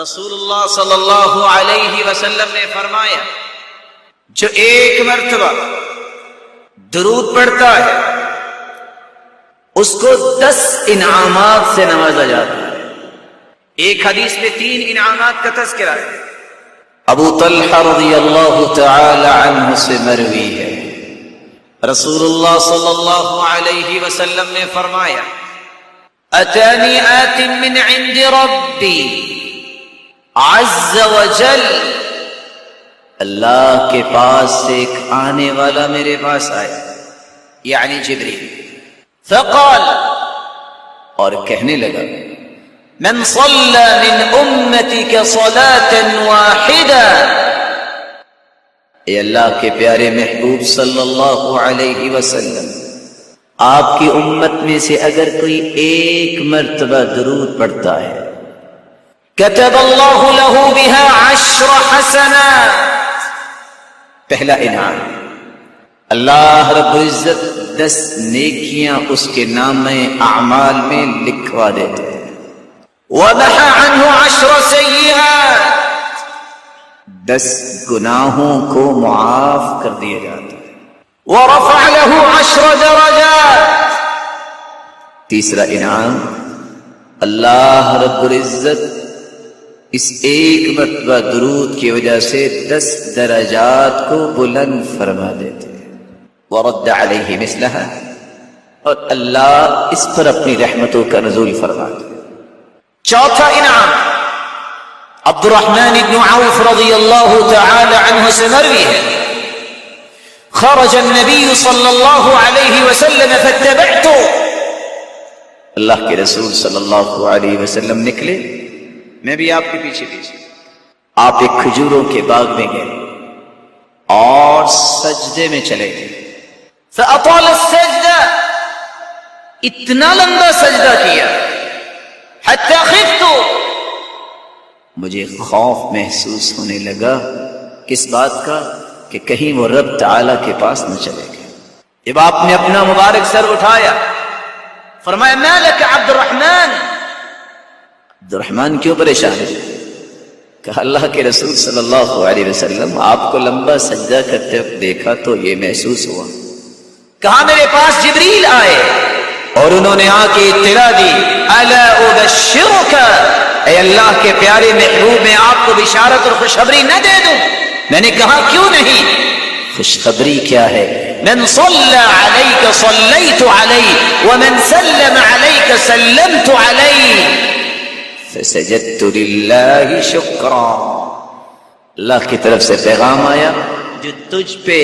رسول اللہ صلی اللہ علیہ وسلم نے فرمایا جو ایک مرتبہ درود پڑھتا ہے اس کو 10 انعامات سے نوازا جاتا ہے۔ ایک حدیث میں 3 انعامات کا تذکرہ ہے۔ ابو طلحہ رضی اللہ تعالی عنہ سے مروی ہے، رسول اللہ صلی اللہ علیہ وسلم نے فرمایا اتانی آت من عند ربی عز وجل، اللہ کے پاس سے ایک آنے والا میرے پاس آیا، یعنی جبریل، فقال، اور کہنے لگا من صلى من امتك صلاة واحدة، اے اللہ کے پیارے محبوب صلی اللہ علیہ وسلم، آپ کی امت میں سے اگر کوئی ایک مرتبہ درود پڑھتا ہے كتب اللہ له بها 10 حسنات، پہلا انعام، اللہ رب العزت 10 نیکیاں اس کے نامہ اعمال میں لکھوا دیتے ہیں۔ وَمَحَ عَنْهُ 10 سَيِّئَاتٍ، 10 گناہوں کو معاف کر دیا جاتا ہے۔ وَرَفَعَ لَهُ 10 درجات، تیسرا انعام، اللہ رب العزت اس ایک مرتبہ درود کی وجہ سے 10 درجات کو بلند فرما دیتے ہیں۔ وَرَدَّ عَلَيْهِ مِثْلَهَا، اور اللہ اس پر اپنی رحمتوں کا نزول فرماتے ہیں۔ چوتھا انعام، عبد الرحمن بن عوف رضی اللہ تعالی عنہ سے مروی ہے، خرج النبی صلی اللہ علیہ وسلم فاتبعته، اللہ کے رسول صلی اللہ علیہ وسلم نکلے، میں بھی آپ کے پیچھے پیچھے۔ آپ ایک کھجوروں کے باغ میں گئے اور سجدے میں چلے گئے، فأطال السجدہ، اتنا لمبا سجدہ کیا، حتی خفت، مجھے خوف محسوس ہونے لگا، کس بات کا؟ کہ کہیں وہ رب تعالی کے پاس نہ چلے گئے۔ جب آپ نے اپنا مبارک سر اٹھایا، فرمایا ما لک عبد الرحمن، عبد الرحمن کیوں پریشان ہے؟ کہا اللہ کے رسول صلی اللہ علیہ وسلم آپ کو لمبا سجدہ کرتے وقت دیکھا تو یہ محسوس ہوا۔ کہا میرے پاس جبریل آئے اور انہوں نے آ کے اطلاع دی، الا ابشرک، اے اللہ کے پیارے محبوب میں آپ کو بشارت اور خوشخبری نہ دے دوں؟ میں نے کہا کیوں نہیں؟ خوشخبری کیا ہے؟ من صلی علیک صلیت علیہ ومن سلم علیک سلمت علیہ فسجدت للہ شکرا، اللہ کی طرف سے پیغام آیا جو تجھ پہ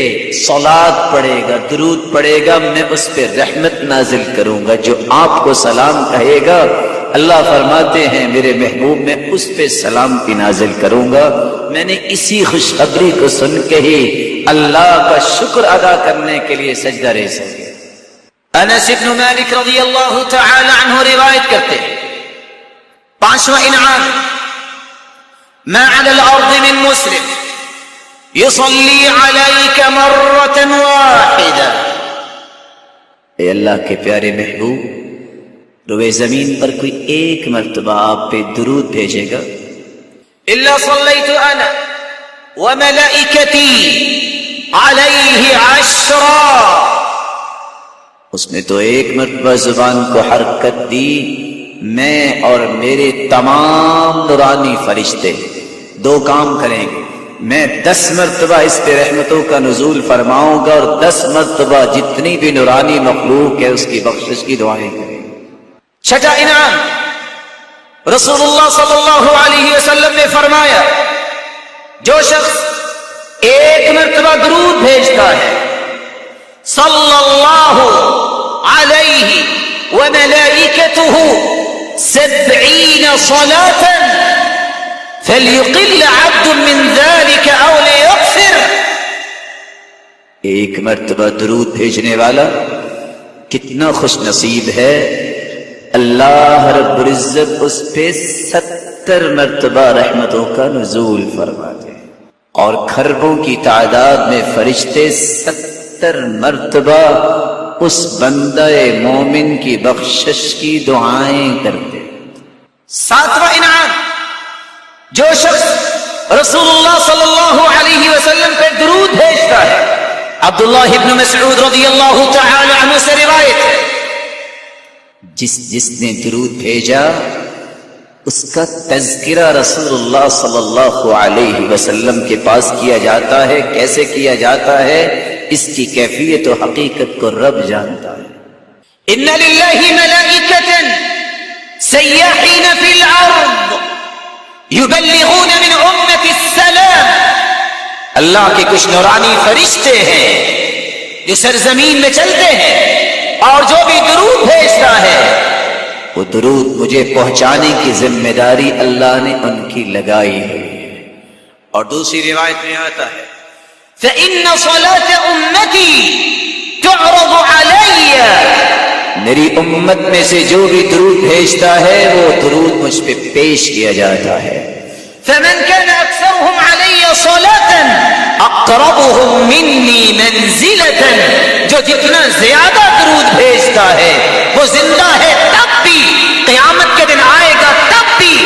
صلات پڑھے گا، درود پڑھے گا، میں اس پہ رحمت نازل کروں گا، جو آپ کو سلام کہے گا اللہ فرماتے ہیں میرے محبوب میں اس پہ سلام کی نازل کروں گا۔ میں نے اسی خوشخبری کو سن کے ہی اللہ کا شکر ادا کرنے کے لیے سجدہ ریز ہو گیا۔ انس بن مالک رضی اللہ تعالی عنہ روایت کرتے ہیں، 5واں انعام، ما علی الارض من مسلم یصلی علیک مرۃ واحدہ، اے اللہ کے پیارے محبوب روئے زمین پر کوئی ایک مرتبہ آپ پہ درود بھیجے گا، الا صلیت انا وملائکتی علیہ 10، اس نے تو ایک مرتبہ زبان کو حرکت دی، میں اور میرے تمام نورانی فرشتے 2 کام کریں گے، میں 10 مرتبہ اس پہ رحمتوں کا نزول فرماؤں گا اور 10 مرتبہ جتنی بھی نورانی مخلوق ہے اس کی بخشش کی دعائیں کریں گے۔ چھٹا انعام، رسول اللہ صلی اللہ علیہ وسلم نے فرمایا جو شخص ایک مرتبہ درود بھیجتا ہے صلی اللہ علیہ وملائکتہ 70 صلاة فلیقل عبد من ذلك او لیکثر، ایک مرتبہ درود بھیجنے والا کتنا خوش نصیب ہے، اللہ رب العزت اس پہ 70 مرتبہ رحمتوں کا نزول فرماتے ہیں، اور کھربوں کی تعداد میں فرشتے 70 مرتبہ اس بندہ مومن کی بخشش کی دعائیں کرتے۔ 7واں انعام، جو شخص رسول اللہ صلی اللہ علیہ وسلم پہ درود بھیجتا ہے، عبداللہ ابن مسعود رضی اللہ تعالی عنہ سے روایت ہے، جس نے درود بھیجا اس کا تذکرہ رسول اللہ صلی اللہ علیہ وسلم کے پاس کیا جاتا ہے۔ کیسے کیا جاتا ہے؟ اس کی کیفیت و حقیقت کو رب جانتا ہے۔ ان للہ ملائکۃ سیاحین فی الارض یبلغون من امت السلام، اللہ کے کچھ نورانی فرشتے ہیں جو سرزمین میں چلتے ہیں، اور جو بھی درود بھیجتا ہے وہ درود مجھے پہنچانے کی ذمہ داری اللہ نے ان کی لگائی ہے۔ اور دوسری روایت میں آتا ہے فَإِنَّ صَلَاةَ أُمَّتِي تُعْرَضُ عَلَيَّ، میری امت میں سے جو بھی درود بھیجتا ہے وہ درود مجھ پہ پیش کیا جاتا ہے۔ فَمَنْ كَانَ أَكْثَرُهُمْ عَلَيَّ صَلَاةً أَقْرَبُهُمْ مِنِّي مَنْزِلَةً، جو جتنا زیادہ درود بھیجتا ہے وہ زندہ ہے تب بھی، قیامت کے دن آئے گا تب بھی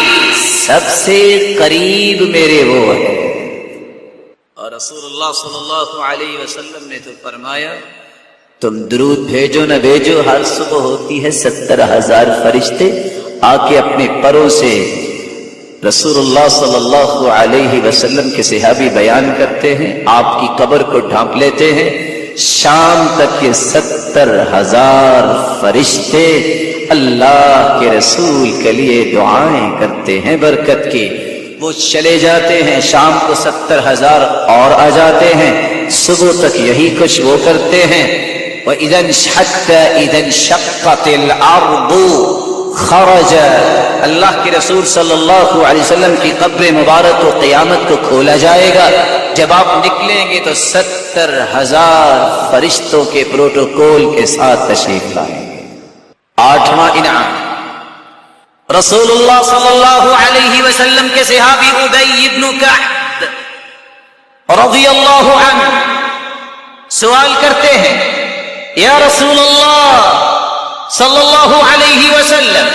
سب سے قریب میرے وہ ہے۔ اور رسول اللہ صلی اللہ علیہ وسلم نے تو فرمایا تم درود بھیجو نہ بھیجو، ہر صبح ہوتی ہے 70,000 فرشتے آ کے اپنے پروں سے رسول اللہ صلی اللہ علیہ وسلم کے صحابی بیان کرتے ہیں، آپ کی قبر کو ڈھانپ لیتے ہیں، شام تک یہ 70,000 فرشتے اللہ کے رسول کے لیے دعائیں کرتے ہیں برکت کی۔ وہ چلے جاتے ہیں، شام کو 70,000 اور آ جاتے ہیں، صبح تک یہی کچھ وہ کرتے ہیں۔ إِذَا انشَقَّتِ الْأَرْضُ خَرَجَ، اللہ کے رسول صلی اللہ علیہ وسلم کی قبر مبارک کو قیامت کو کھولا جائے گا، جب آپ نکلیں گے تو 70,000 فرشتوں کے پروٹوکول کے ساتھ تشریف لائیں گے۔ آٹھواں انعام، رسول اللہ صلی اللہ علیہ وسلم کے صحابی ابی بن کعب رضی اللہ عنہ سوال کرتے ہیں، یا رسول اللہ صلی اللہ علیہ وسلم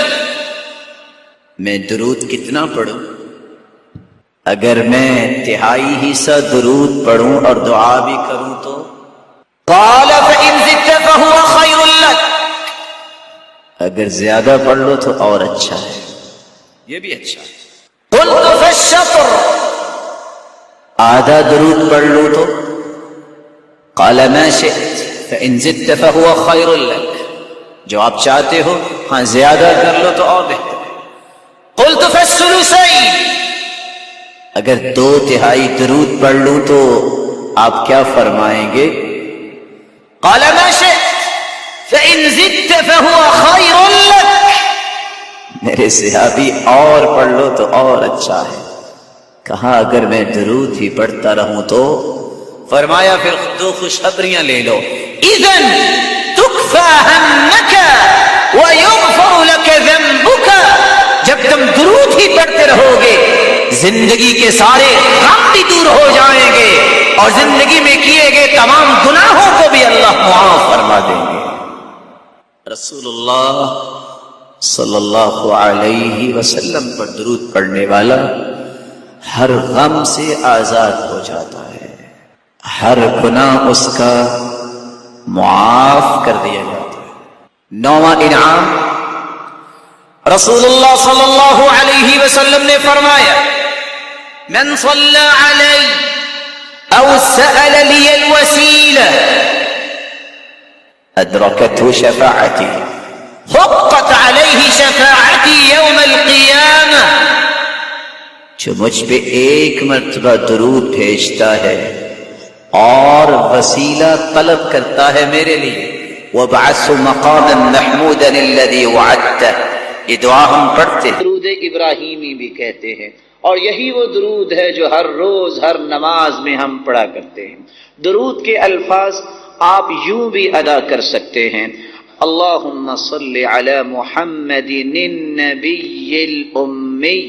میں درود کتنا پڑھوں؟ اگر میں تہائی حصہ درود پڑھوں اور دعا بھی کروں تو؟ قال فإن زدت فهو خير لك، اگر زیادہ پڑھ لو تو اور اچھا ہے، یہ بھی اچھا ہے۔ قلت فالشطر، آدھا درود پڑھ لو تو؟ قال ما شئت فإن زدت فهو خير لك، جو آپ چاہتے ہو، ہاں زیادہ کر لو تو اور بہتر ہے۔ قلت فالثلثين، اگر 2/3 درود پڑھ لوں تو آپ کیا فرمائیں گے؟ قال ما شئت فإن زدت فهو خير لك، میرے صحابی اور پڑھ لو تو اور اچھا ہے۔ کہا اگر میں درود ہی پڑھتا رہوں تو؟ فرمایا پھر 2 خوشخبریاں لے لو، اذن تکفى همك ويغفر لك ذنبك، جب تم درود ہی پڑھتے رہو گے زندگی کے سارے غم بھی دور ہو جائیں گے اور زندگی میں کیے گئے تمام گناہوں کو بھی اللہ معاف فرما دیں گے۔ رسول اللہ صلی اللہ علیہ وسلم پر درود پڑھنے والا ہر غم سے آزاد ہو جاتا ہے، ہر گناہ اس کا معاف کر دیا جاتا ہے۔ 9واں انعام، رسول اللہ صلی اللہ علیہ وسلم نے فرمایا من صلی علی او سأل لی الوسیلہ ادرکته شفاعتی حقت علیہ شفاعتی یوم القیامہ، جو مجھ پہ ایک مرتبہ درود بھیجتا ہے اور وسیلہ طلب کرتا ہے میرے لیے، وَبَعَثُ مَقَامًا مَحْمُودًا الَّذِي وَعَدْتَهُ، یہ دعا ہم پڑھتے ہیں، درود ابراہیمی بھی کہتے ہیں، اور یہی وہ درود ہے جو ہر روز ہر نماز میں ہم پڑھا کرتے ہیں۔ درود کے الفاظ آپ یوں بھی ادا کر سکتے ہیں، اللہم صل علی محمد النبی الامی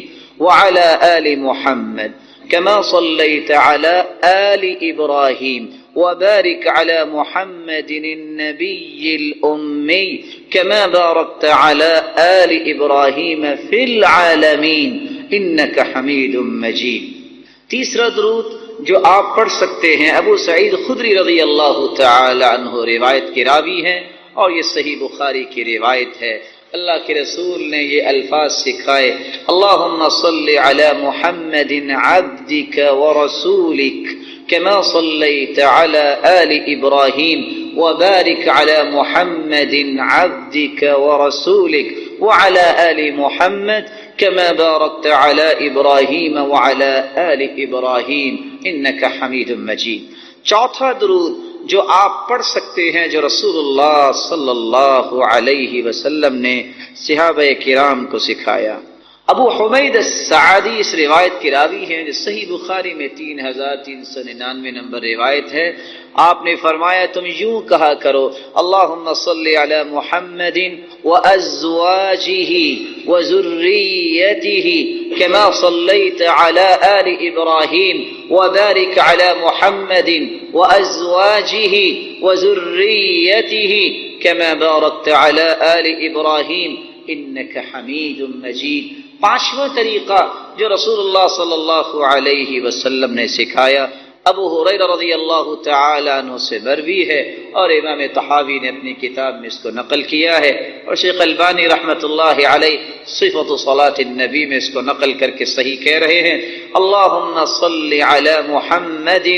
وعلی آل محمد كما صليت على آل إبراهيم وبارك على محمد النبي الأمي كما باركت على آل إبراهيم في العالمين انک حمید مجید۔ تیسرا درود جو آپ پڑھ سکتے ہیں، ابو سعید خدری رضی اللہ تعالی عنہ روایت کے راوی ہیں اور یہ صحیح بخاری کی روایت ہے۔ اللہ کے رسول نے یہ الفاظ سکھائے، اللہم صلی علی محمد عبدک ورسولک کما صلیت علی آل ابراہیم وبارک علی محمد عبدک ورسولک وعلى آل محمد كما باركت على إبراهيم وعلى آل إبراهيم إنك حميد مجيد۔ چوتھا درود جو آپ پڑھ سکتے ہیں، جو رسول اللہ صلی اللہ علیہ وسلم نے صحابہ کرام کو سکھایا۔ ابو حمید السعدی اس روایت کے راوی ہیں، جو صحیح بخاری میں 3399 نمبر روایت ہے۔ آپ نے فرمایا تم یوں کہا کرو، اللہم صلی علی محمد وازواجہ وذریتہ کما صلیت علی آل ابراہیم وبارک علی محمد وازواجہ وذریتہ کما بارکت علی آل ابراہیم انک حمید مجید۔ پانچواں طریقہ جو رسول اللہ صلی اللہ علیہ وسلم نے سکھایا، ابو ہریرہ رضی اللہ تعالی عنہ سے مروی ہے اور امام طحاوی نے اپنی کتاب میں اس کو نقل کیا ہے، اور شیخ البانی رحمۃ اللہ علیہ صفۃ صلاۃ النبی میں اس کو نقل کر کے صحیح کہہ رہے ہیں، اللہم صل علی محمد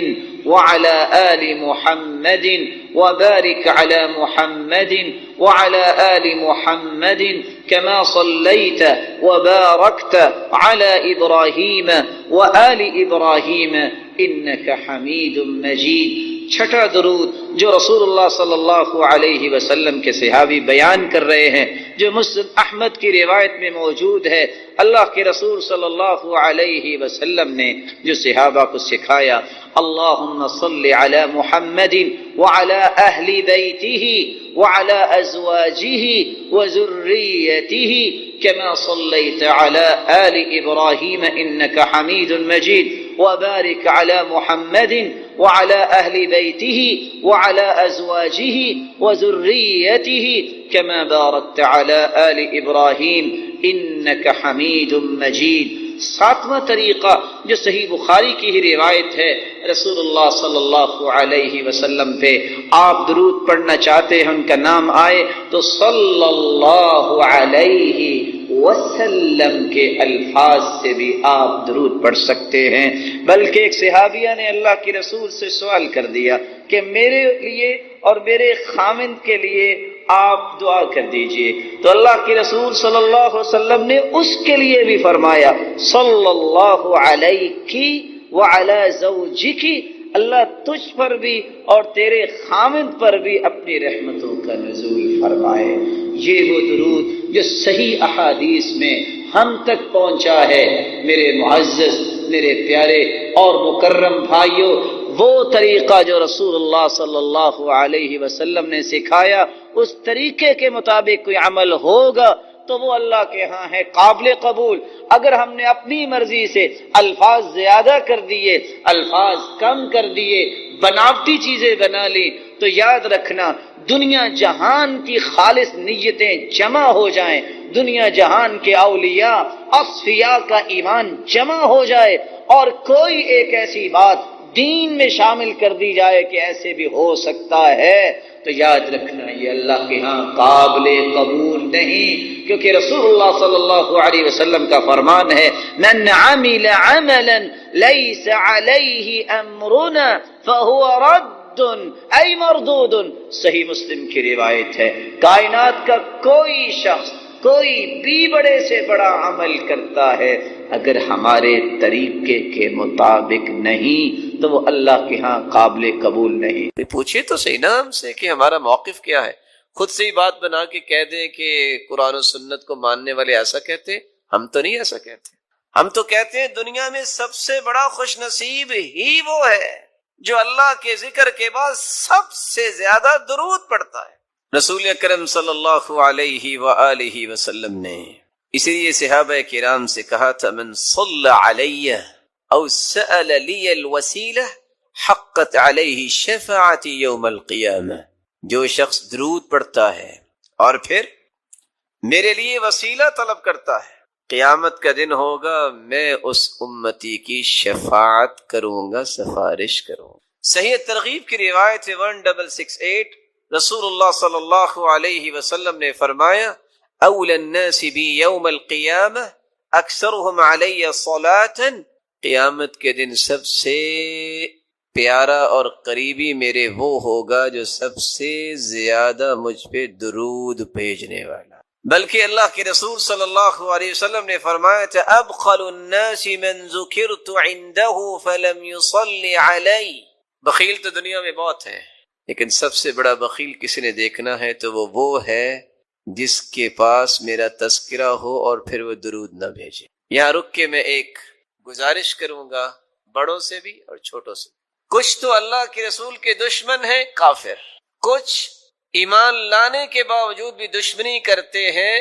وعلى آل محمد وبارك على محمد وعلى آل محمد كما صليت وباركت على إبراهيم وآل إبراهيم إنك حميد مجيد۔ چھٹا درود جو رسول اللہ صلی اللہ علیہ وسلم کے صحابی بیان کر رہے ہیں، جو مسند احمد کی روایت میں موجود ہے، اللہ کے رسول صلی اللہ علیہ وسلم نے جو صحابہ کو سکھایا، اللہم صل علی محمد وعلی اہل بیتہ وعلی ازواجہ وذریتہ کما صلیت علی آل ابراہیم انک حمید مجید وبارک علی محمد وعلى أهل بيته وعلى أزواجه وذريته كما باركت على آل إبراهيم إنك حميد مجيد۔ ساتواں طریقہ جو صحیح بخاری کی ہی روایت ہے، رسول اللہ صلی اللہ علیہ وسلم پہ آپ درود پڑھنا چاہتے ہیں، ان کا نام آئے تو صلی اللہ علیہ وسلم کے الفاظ سے بھی آپ درود پڑھ سکتے ہیں۔ بلکہ ایک صحابیہ نے اللہ کے رسول سے سوال کر دیا کہ میرے لیے اور میرے خامند کے لیے آپ دعا کر دیجئے، تو اللہ کے رسول صلی اللہ علیہ وسلم نے اس کے لیے بھی فرمایا صلی اللہ علیہ وعلی زوجک، اللہ تجھ پر بھی اور تیرے خامند پر بھی اپنی رحمتوں کا نزول فرمائے۔ یہ وہ درود جو صحیح احادیث میں ہم تک پہنچا ہے۔ میرے معزز، میرے پیارے اور مکرم بھائیوں، وہ طریقہ جو رسول اللہ صلی اللہ علیہ وسلم نے سکھایا، اس طریقے کے مطابق کوئی عمل ہوگا تو وہ اللہ کے ہاں ہے قابل قبول۔ اگر ہم نے اپنی مرضی سے الفاظ زیادہ کر دیے، الفاظ کم کر دیے، بناوٹی چیزیں بنا لی، تو یاد رکھنا دنیا جہان کی خالص نیتیں جمع ہو جائیں، دنیا جہان کے اولیاء اصفیاء کا ایمان جمع ہو جائے اور کوئی ایک ایسی بات دین میں شامل کر دی جائے کہ ایسے بھی ہو سکتا ہے، تو یاد رکھنا یہ اللہ کے ہاں قابل قبول نہیں، کیونکہ رسول اللہ صلی اللہ علیہ وسلم کا فرمان ہے من عمل عملا لیس علیہ امرنا فہو رد ای مردود۔ صحیح مسلم کی روایت ہے، کائنات کا کوئی شخص کوئی بھی بڑے سے بڑا عمل کرتا ہے، اگر ہمارے طریقے کے مطابق نہیں تو وہ اللہ کے ہاں قابل قبول نہیں۔ پوچھے تو صحیح نا ہم سے کہ ہمارا موقف کیا ہے، خود سے ہی بات بنا کے کہہ دیں کہ قرآن و سنت کو ماننے والے ایسا کہتے ہیں، ہم تو نہیں ایسا کہتے، ہم تو کہتے ہیں دنیا میں سب سے بڑا خوش نصیب ہی وہ ہے جو اللہ کے ذکر کے بعد سب سے زیادہ درود پڑھتا ہے۔ رسول اکرم صلی اللہ علیہ وآلہ وسلم نے اسی لیے صحابہ کرام سے کہا تھا من صلی علی او سأل لی الوسیلہ حقت علیہ شفاعتی یوم القیامہ، جو شخص درود پڑھتا ہے اور پھر میرے لیے وسیلہ طلب کرتا ہے قیامت کا دن ہوگا، میں اس امتی کی شفاعت کروں گا، سفارش کروں گا۔ صحیح ترغیب کی روایت 1668 رسول اللہ صلی اللہ علیہ وسلم نے فرمایا اول الناس بی یوم القیامہ اکثرهم علی صلاۃ، قیامت کے دن سب سے پیارا اور قریبی میرے وہ ہوگا جو سب سے زیادہ مجھ پہ درود بھیجنے والا۔ بلکہ اللہ کے رسول صلی اللہ علیہ وسلم نے فرمایا تھا ابخل الناس من ذکرت عنده فلم يصلی علی۔ بخیل تو دنیا میں بہت ہیں، لیکن سب سے بڑا بخیل کسی نے دیکھنا ہے تو وہ ہے جس کے پاس میرا تذکرہ ہو اور پھر وہ درود نہ بھیجے۔ یہاں رک کے میں ایک گزارش کروں گا بڑوں سے بھی اور چھوٹوں سے۔ کچھ تو اللہ کے رسول کے دشمن ہیں، کافر، کچھ ایمان لانے کے باوجود بھی دشمنی کرتے ہیں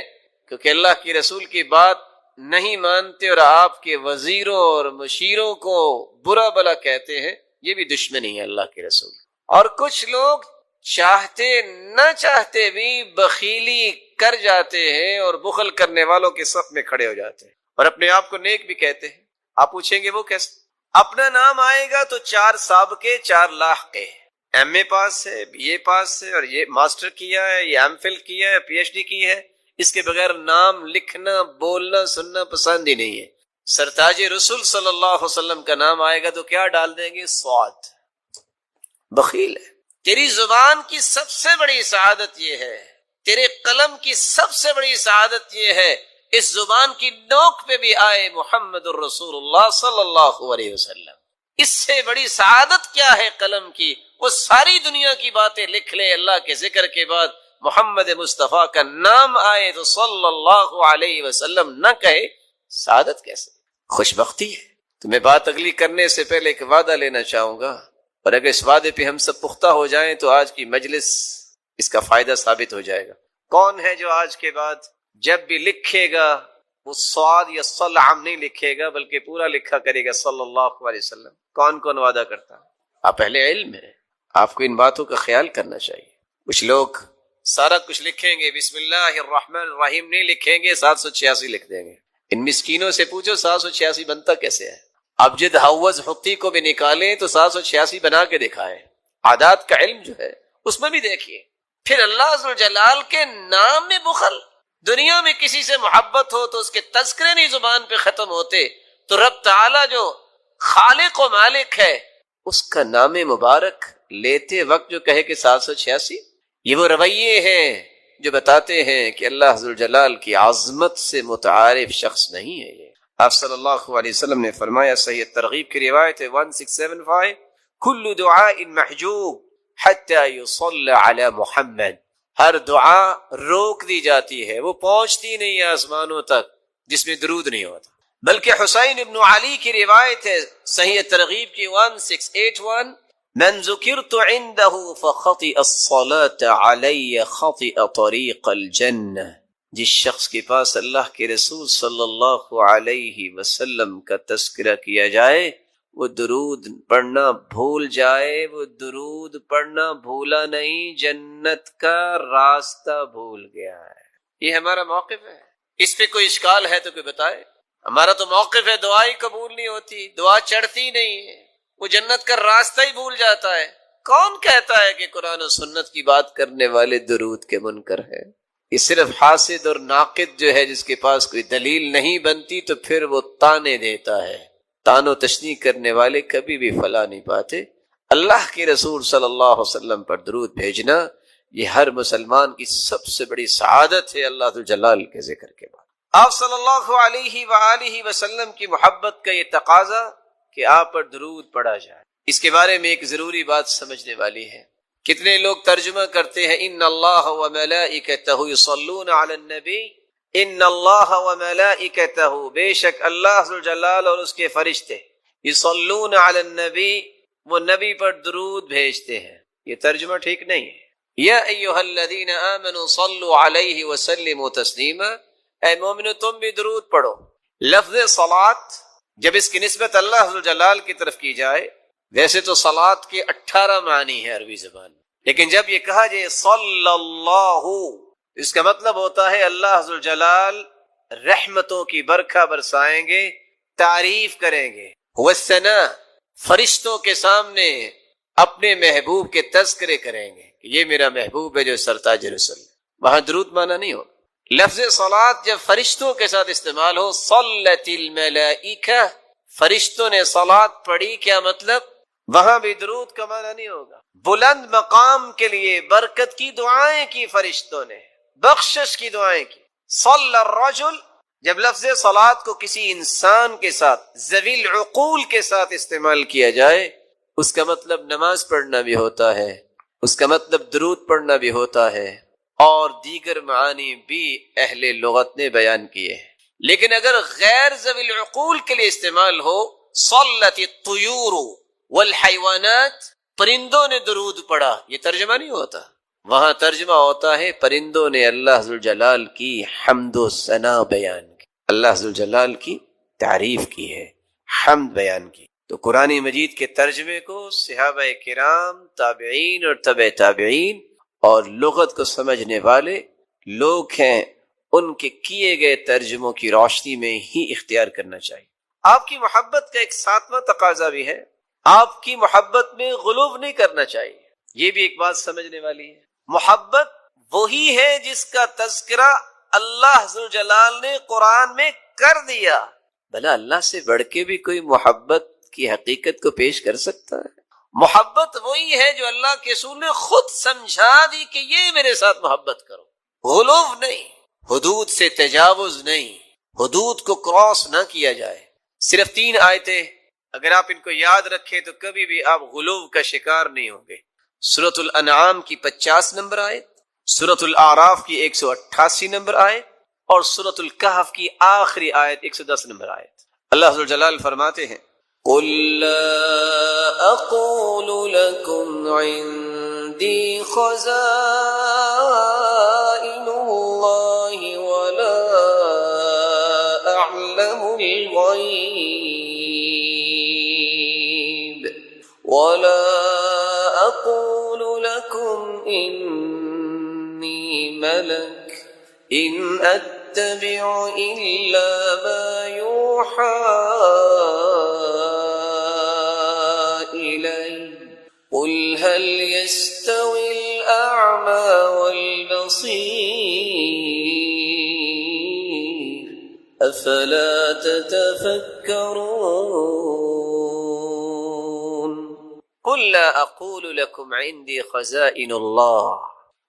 کیونکہ اللہ کے رسول کی بات نہیں مانتے اور آپ کے وزیروں اور مشیروں کو برا بلا کہتے ہیں، یہ بھی دشمنی ہے اللہ کے رسول۔ اور کچھ لوگ چاہتے نہ چاہتے بھی بخیلی کر جاتے ہیں اور بخل کرنے والوں کے صف میں کھڑے ہو جاتے ہیں اور اپنے آپ کو نیک بھی کہتے ہیں۔ آپ پوچھیں گے وہ کیسے؟ اپنا نام آئے گا تو 4 سابقے 4 لاحقے، ایم اے پاس ہے، بی اے پاس ہے اور یہ ماسٹر کیا ہے، یہ ایم فل کیا ہے، پی ایچ ڈی کی ہے، اس کے بغیر نام لکھنا بولنا سننا پسند ہی نہیں ہے۔ سرتاج رسول صلی اللہ علیہ وسلم کا نام آئے گا تو کیا ڈال دیں گے؟ صاد۔ بخیل ہے۔ تیری زبان کی سب سے بڑی سعادت یہ ہے، تیرے قلم کی سب سے بڑی سعادت یہ ہے اس زبان کی نوک پہ بھی آئے محمد الرسول اللہ صلی اللہ علیہ وسلم۔ اس سے بڑی سعادت کیا ہے قلم کی؟ وہ ساری دنیا کی باتیں لکھ لے، اللہ کے ذکر کے بعد محمد مصطفیٰ کا نام آئے تو صلی اللہ علیہ وسلم نہ کہے، سعادت کیسے؟ خوش بختی ہے۔ تو میں بات اگلی کرنے سے پہلے ایک وعدہ لینا چاہوں گا، اور اگر اس وعدے پہ ہم سب پختہ ہو جائیں تو آج کی مجلس اس کا فائدہ ثابت ہو جائے گا۔ کون ہے جو آج کے بعد جب بھی لکھے گا وہ صاد یا صلعم نہیں لکھے گا بلکہ پورا لکھا کرے گا صلی اللہ علیہ وسلم؟ کون کون وعدہ کرتا؟ آپ اہل علم ہیں، آپ کو ان باتوں کا خیال کرنا چاہیے۔ کچھ لوگ سارا کچھ لکھیں گے، بسم اللہ الرحمن الرحیم نہیں لکھیں گے، 786 لکھ دیں گے۔ ان مسکینوں سے پوچھو 786 بنتا کیسے ہے؟ ابجد حوض حقی کو بھی نکالیں تو 786 بنا کے دکھائیں۔ عادات کا علم جو ہے اس میں بھی دیکھیے۔ پھر اللہ عز و جلال کے نام میں بخل، دنیا میں کسی سے محبت ہو تو اس کے تذکرے نہیں زبان پہ ختم ہوتے، تو رب تعالی جو خالق و مالک ہے اس کا نام مبارک لیتے وقت جو کہے کہ 786، یہ وہ رویے ہیں جو بتاتے ہیں کہ اللہ عز و جلال کی عظمت سے متعارف شخص نہیں ہے۔ یہ آپ صلی اللہ علیہ وسلم نے فرمایا، صحیح ترغیب کی روایت ہے 1675 کل دعاء محجوب حتی یصلی علی محمد، ہر دعا روک دی جاتی ہے، وہ پہنچتی نہیں ہے آسمانوں تک جس میں درود نہیں ہوتا۔ بلکہ حسین ابن علی کی روایت ہے صحیح ترغیب کی 1681 من ذکرت عنده فخطئ الصلاة علی خطئ طریق الجنہ، جس شخص کے پاس اللہ کے رسول صلی اللہ علیہ وسلم کا تذکرہ کیا جائے وہ درود پڑھنا بھول جائے، وہ درود پڑھنا بھولا نہیں، جنت کا راستہ بھول گیا ہے۔ یہ ہمارا موقف ہے، اس پہ کوئی اشکال ہے تو کوئی بتائے۔ ہمارا تو موقف ہے دعا ہی قبول نہیں ہوتی، دعا چڑھتی نہیں ہے، وہ جنت کا راستہ ہی بھول جاتا ہے۔ کون کہتا ہے کہ قرآن و سنت کی بات کرنے والے درود کے منکر ہیں؟ یہ صرف حاسد اور ناقد جو ہے جس کے پاس کوئی دلیل نہیں بنتی تو پھر وہ تانے دیتا ہے۔ تان و تشنیع کرنے والے کبھی بھی فلاح نہیں پاتے۔ اللہ کے رسول صلی اللہ علیہ وسلم پر درود بھیجنا یہ ہر مسلمان کی سب سے بڑی سعادت ہے اللہ جلال کے ذکر کے بعد۔ آپ صلی اللہ علیہ وآلہ وسلم کی محبت کا یہ تقاضا کہ آپ پر درود پڑھا جائے، اس کے بارے میں ایک ضروری بات سمجھنے والی ہے۔ کتنے لوگ ترجمہ کرتے ہیں ان اللہ و ملائکتہ یصلون علی النبی، ان اللہ و ملائکتہ، بے شک اللہ ذوالجلال اور اس کے فرشتے، یصلون علی النبی، وہ نبی پر درود بھیجتے ہیں۔ یہ ترجمہ ٹھیک نہیں ہے۔ یا ایھا الذین آمنوا صلوا علیہ وسلموا تسلیما، اے مومنو تم بھی درود پڑھو۔ لفظ صلاۃ جب اس کی نسبت اللہ ذوالجلال کی طرف کی جائے، ویسے تو صلاۃ کے 18 معنی ہے عربی زبان میں، لیکن جب یہ کہا جائے صلی اللہ، اس کا مطلب ہوتا ہے اللہ ذوالجلال رحمتوں کی برکھا برسائیں گے، تعریف کریں گے، والثنا، فرشتوں کے سامنے اپنے محبوب کے تذکرے کریں گے کہ یہ میرا محبوب ہے جو سرتاج رسل۔ وہاں درود مانا نہیں ہوگا۔ لفظ صلاۃ جب فرشتوں کے ساتھ استعمال ہو، صلت الملائکہ، فرشتوں نے صلاۃ پڑھی، کیا مطلب؟ وہاں بھی درود کا معنی نہیں ہوگا۔ بلند مقام کے لیے برکت کی دعائیں کی فرشتوں نے، بخشش کی دعائیں کی۔ صلی الرجل، جب لفظ صلاۃ کو کسی انسان کے ساتھ، ذوی العقول کے ساتھ استعمال کیا جائے، اس کا مطلب نماز پڑھنا بھی ہوتا ہے، اس کا مطلب درود پڑھنا بھی ہوتا ہے، اور دیگر معانی بھی اہل لغت نے بیان کیے ہیں۔ لیکن اگر غیر ذوی العقول کے لیے استعمال ہو، صلت الطیور والحیوانات، پرندوں نے درود پڑھا، یہ ترجمہ نہیں ہوتا، وہاں ترجمہ ہوتا ہے پرندوں نے اللہ ذوالجلال کی حمد و ثنا بیان کی، اللہ ذوالجلال کی تعریف کی ہے، حمد بیان کی۔ تو قرآن مجید کے ترجمے کو صحابہ کرام، تابعین اور تبع تابعین اور لغت کو سمجھنے والے لوگ ہیں، ان کے کیے گئے ترجموں کی روشنی میں ہی اختیار کرنا چاہیے۔ آپ کی محبت کا ایک ساتواں تقاضا بھی ہے، آپ کی محبت میں غلو نہیں کرنا چاہیے۔ یہ بھی ایک بات سمجھنے والی ہے۔ محبت وہی ہے جس کا تذکرہ اللہ ذوالجلال نے قرآن میں کر دیا۔ بھلا اللہ سے بڑھ کے بھی کوئی محبت کی حقیقت کو پیش کر سکتا ہے؟ محبت وہی ہے جو اللہ کے رسول نے خود سمجھا دی کہ یہ میرے ساتھ محبت کرو، غلو نہیں، حدود سے تجاوز نہیں، حدود کو کراس نہ کیا جائے۔ صرف 3 آیتیں اگر آپ ان کو یاد رکھیں تو کبھی بھی آپ غلو کا شکار نہیں ہوں گے۔ سورۃ الانعام کی 50 نمبر آیت، سورۃ الاعراف کی 188 نمبر آیت، اور سورۃ الکہف کی آخری آیت 110 نمبر آیت۔ اللہ ذوالجلال فرماتے ہیں، قُل لَا أَقُولُ لَكُمْ عِنْدِي خَزَائِنُ اللَّهِ وَلَا أَعْلَمُ الْغَيْبَ وَلَا أَقُولُ لَكُمْ إِنِّي مَلَكٌ إِنْ أَتَّبِعُ إِلَّا مَا يُوحَىٰ قل هل يستوي الأعمى والبصير أفلا تتفكرون قل لا أقول لكم عندي خزائن الله،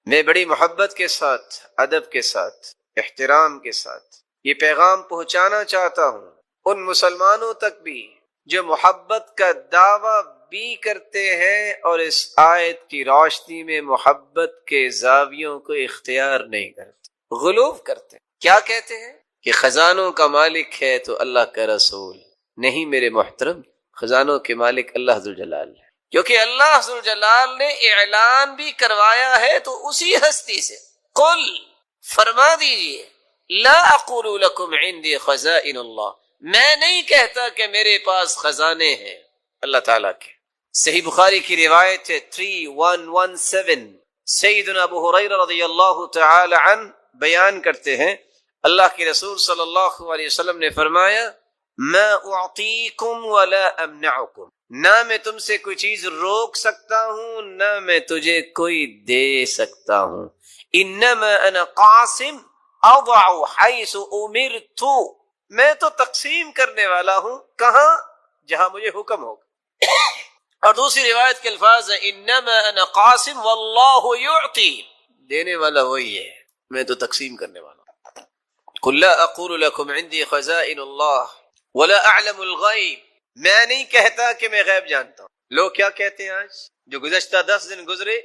میں بڑی محبت کے ساتھ، ادب کے ساتھ، احترام کے ساتھ یہ پیغام پہنچانا چاہتا ہوں ان مسلمانوں تک بھی جو محبت کا دعویٰ بھی کرتے ہیں اور اس آیت کی روشنی میں محبت کے زاویوں کو اختیار نہیں کرتے، غلو کرتے۔ کیا کہتے ہیں؟ کہ خزانوں کا مالک ہے تو اللہ کا رسول نہیں۔ میرے محترم، خزانوں کے مالک اللہ ذوالجلال ہے، کیونکہ اللہ ذوالجلال نے اعلان بھی کروایا ہے تو اسی ہستی سے۔ قل، فرما دیجئے، لا اقول لکم عندی خزائن اللہ، میں نہیں کہتا کہ میرے پاس خزانے ہیں اللہ تعالیٰ کے۔ صحیح بخاری کی روایت ہے 3117، سیدنا ابو ہریرہ رضی اللہ تعالی عنہ بیان کرتے ہیں، اللہ کے رسول صلی اللہ علیہ وسلم نے فرمایا، ما اعطیکم ولا امنعکم، نہ میں تم سے کوئی چیز روک سکتا ہوں نہ میں تجھے کوئی دے سکتا ہوں، انما انا قاسم اضع حیث امرت، میں تو تقسیم کرنے والا ہوں، کہاں؟ جہاں مجھے حکم ہوگا۔ اور دوسری روایت کے الفاظ ہیں، انما انا قاسم واللہ یعطی، دینے والا وہی ہے، میں تو تقسیم کرنے والا ہوں۔ قل لا اقول لکم عندی خزائن اللہ ولا اعلم الغیب، میں نہیں کہتا کہ میں غیب جانتا ہوں۔ لوگ کیا کہتے ہیں آج؟ جو گزشتہ 10 دن گزرے،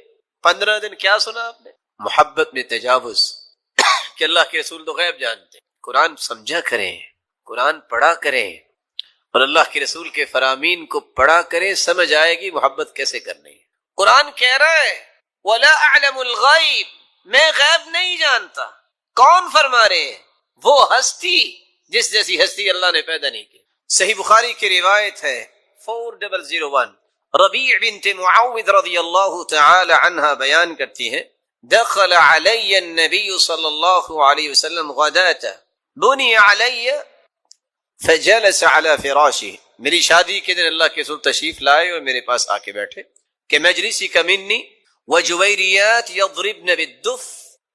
15 دن کیا سنا آپ نے؟ محبت میں تجاوز کہ اللہ کے رسول تو غیب جانتے۔ قرآن سمجھا کریں، قرآن پڑھا کریں، اور اللہ کے رسول کے فرامین کو پڑھا کریں، سمجھ آئے گی محبت کیسے کرنی ہے۔ قرآن کہہ رہا ہے وَلَا أَعْلَمُ الْغَيْبِ، میں غیب نہیں جانتا۔ کون فرما رہے ہیں؟ وہ ہستی جس جیسی ہستی اللہ نے پیدا نہیں کی۔ صحیح بخاری کی روایت ہے 4001، ربیع بنت معوذ رضی اللہ تعالی عنہا بیان کرتی ہیں، دخل علی النبی صلی اللہ علیہ وسلم غداة بنی علی فجلس علی فراشہ، میری شادی کے دن اللہ کے رسول تشریف لائے اور میرے پاس آ کے بیٹھے کہ مجلسی کا منی وجویریات یضربن بالدف،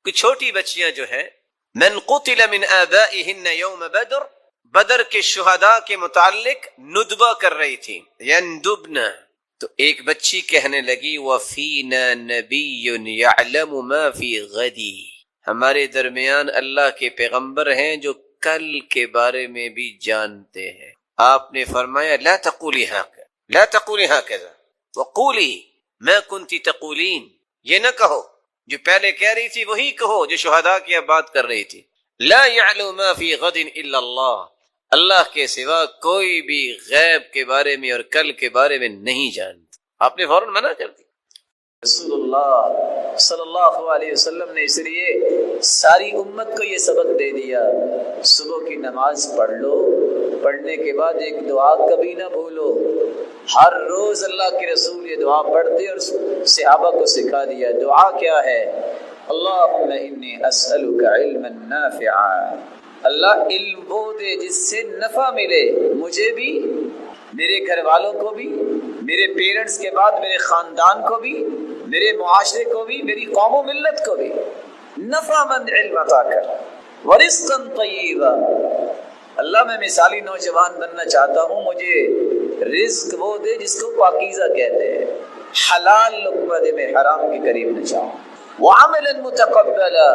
کچھ چھوٹی بچیاں جو ہیں من قتل من آبائہن یوم بدر، بدر کے شہداء کے متعلق ندبہ کر رہی تھی، یندبن، تو ایک بچی کہنے لگی وفینا نبی یعلم ما فی غدی، ہمارے درمیان اللہ کے پیغمبر ہیں جو کل کے بارے میں بھی جانتے ہیں۔ آپ نے فرمایا لا تقولی هكذا، لا تقولی هكذا وقولی ما كنت تقولین، یہ نہ کہو جو پہلے کہہ رہی تھی وہی کہو جو شہداء کی اب بات کر رہی تھی۔ لا يعلم ما في غد الا اللہ، اللہ کے سوا کوئی بھی غیب کے بارے میں اور کل کے بارے میں نہیں جانتا۔ آپ نے فوراً منع کر دی۔ رسول اللہ صلی اللہ علیہ وسلم نے اس لیے ساری امت کو یہ سبق دے دیا، صبح کی نماز پڑھ لو، پڑھنے کے بعد ایک دعا کبھی نہ بھولو۔ ہر روز اللہ کے رسول یہ دعا پڑھتے اور صحابہ کو سکھا دیا۔ دعا کیا ہے؟ اللہم انی اسألک علما نافعا، اللہ علم وہ دے جس سے نفع ملے، مجھے بھی، میرے گھر والوں کو بھی، میرے پیرنٹس کے بعد میرے خاندان کو بھی، میرے معاشرے کو بھی، میری قوم و ملت کو بھی نفع مند علم عطا کر، ورزقا طیبا، اللہ میں مثالی نوجوان بننا چاہتا ہوں، مجھے رزق وہ دے جس کو پاکیزہ کہتے ہیں، حلال لقمہ دے، میں حرام کے قریب نہ جاؤں، وعملا متقبلا،